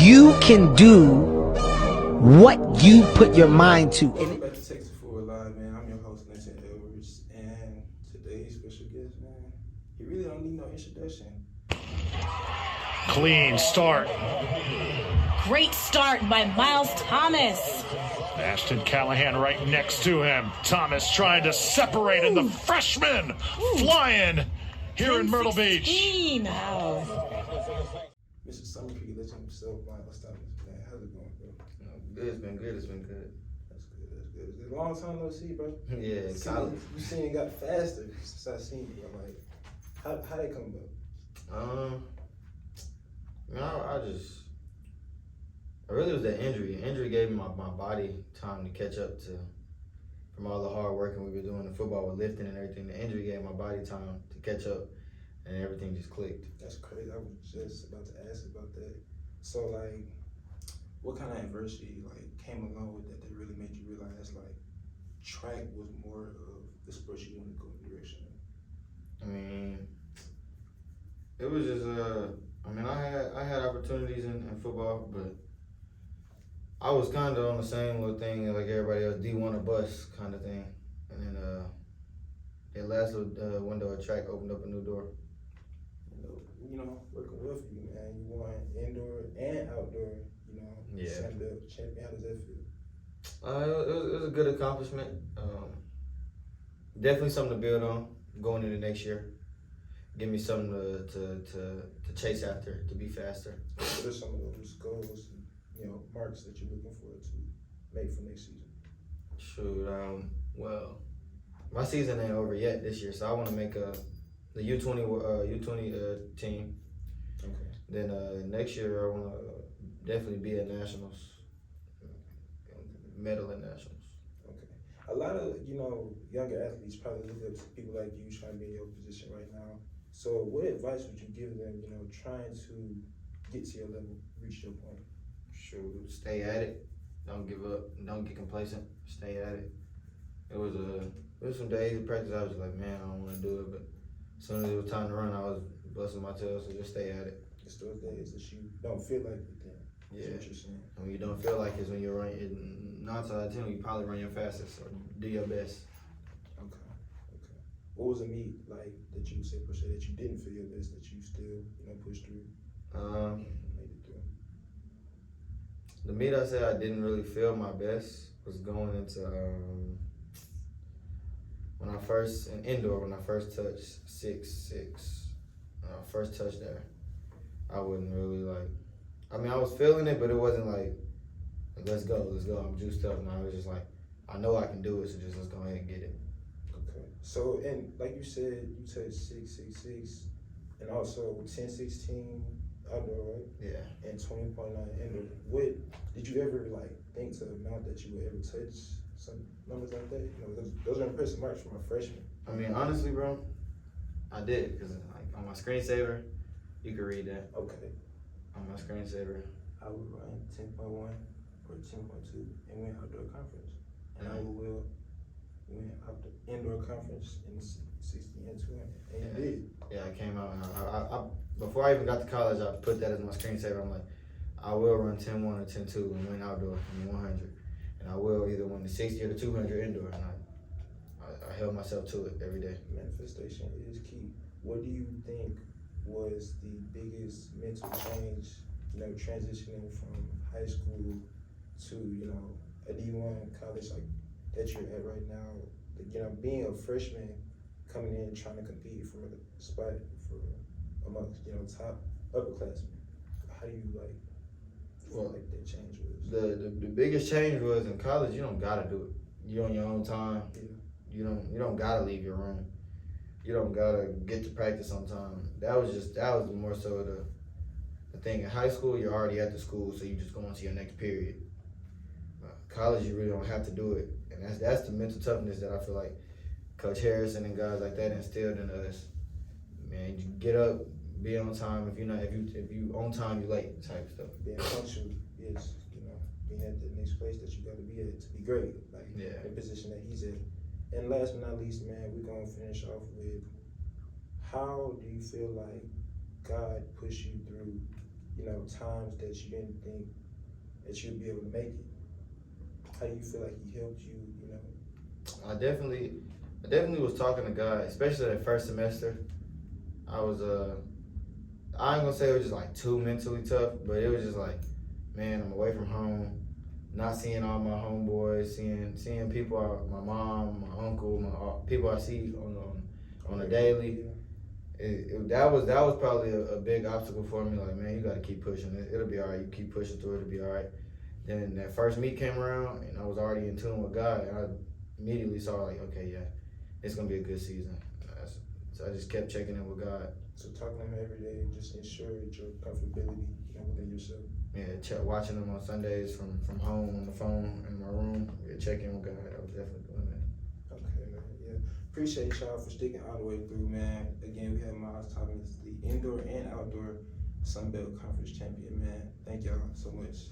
you can do what you put your mind to. Welcome back to Texas Footwork Live, man. I'm your host, Linton Edwards, and today's special guest, man, he really don't need no introduction. Clean start. Great start by Myles Thomas. Ashton Callahan right next to him. Thomas trying to separate, and the freshman flying here in Myrtle Beach. Wow. Mr. Summer Creek legend himself, Myles Thomas, man. How's it going, bro? Good, it's been good. That's good. It's a long time no see, bro. Yeah, college. You seen it got faster since I seen you. I'm like, how they come about? I really was the injury. Injury gave me my body time to catch up to from all the hard work and we were doing in football with lifting and everything. The injury gave my body time to catch up, and everything just clicked. That's crazy. I was just about to ask about that. So, like, what kind of adversity came along with that really made you realize track was more of the sport you wanted to go in the direction of? I mean, it was just I had opportunities in football, but I was kind of on the same little thing like everybody else, D1 or bust kind of thing. And then that last little window of track opened up a new door. You know, working with you, man. You won indoor and outdoor, Sun Belt champion. How does that feel? It was a good accomplishment. Definitely something to build on going into next year. Give me something to chase after, to be faster. What are some of those goals, marks that you're looking for to make for next season? Shoot, well, my season ain't over yet this year, so I want to make the U20 team. Okay. Then next year I want to definitely be at nationals, medal at nationals. Okay. A lot of younger athletes probably look up to people like you trying to be in your position right now. So what advice would you give them, trying to get to your level, reach your point? Shoot, stay at it. Don't give up. Don't get complacent. Stay at it. It was some days of practice I was like, man, I don't want to do it, but as soon as it was time to run, I was busting my tail. So just stay at it. It's those days that you don't feel like it then. Yeah. What you're saying. And when you don't feel like it's when you're running, 9 times out of 10, you probably run your fastest or do your best. Okay. What was a meet like that you would say, per se, that you didn't feel your best, that you still, pushed through? Made it through. The meet I said I didn't really feel my best was going into when I first touched 6'6", first touch there. I wasn't really I was feeling it, but it wasn't like let's go, I'm juiced up. And I was just like, I know I can do it, so just let's go ahead and get it. Okay. So, and like you said, you touched 6'6", and also 10-16 outdoor, right? Yeah. And 20.9 indoor. What did you ever think to the amount that you would ever touch some numbers like that? Those are impressive marks from a freshman. I mean, honestly, bro, I did, because on my screensaver, you can read that. Okay. On my screensaver, I would run 10.1 or 10.2 and win outdoor conference. And I will win outdoor indoor conference in 60 and 200. And you did. Yeah, I came out. I before I even got to college, I put that as my screensaver. I'm like, I will run 10.1 or 10.2 and win outdoor in 100. And I will either win the 60 or the 200 indoor. And I held myself to it every day. Manifestation is key. What do you think was the biggest mental change, transitioning from high school to, a D1 college that you're at right now? Being a freshman, coming in trying to compete for a spot for amongst, top upperclassmen. How do you feel like that change was? The biggest change was in college, you don't gotta do it. You're on your own time. Yeah. You don't gotta leave your room. You don't gotta get to practice on time. That was more so the thing. In high school, you're already at the school, so you just go into your next period. College, you really don't have to do it, and that's the mental toughness that I feel like Coach Harrison and guys like that instilled in us. Man, you get up, be on time. If you on time, you late type stuff. Being punctual is being at the next place that you got to be at to be great. The position that he's at. And last but not least, man, we're gonna finish off with how do you feel like God pushed you through times that you didn't think that you'd be able to make it? How do you feel like he helped you, I definitely was talking to God, especially that first semester. I was I ain't gonna say it was just like too mentally tough, but it was just like, man, I'm away from home, not seeing all my homeboys, seeing people, my mom, my uncle, people I see on a daily. That was probably a big obstacle for me. Like, man, you got to keep pushing. It'll be all right. You keep pushing through it. It'll be all right. Then that first meet came around, and I was already in tune with God, and I immediately saw like, okay, yeah, it's gonna be a good season. So I just kept checking in with God. So talking to him every day just ensured your comfortability, within yourself. Yeah, watching him on Sundays from home on the phone in my room. Yeah, checking with God. I was definitely doing that. Okay, man. Yeah. Appreciate y'all for sticking all the way through, man. Again, we have Myles Thomas, the indoor and outdoor Sun Belt Conference champion, man. Thank y'all so much.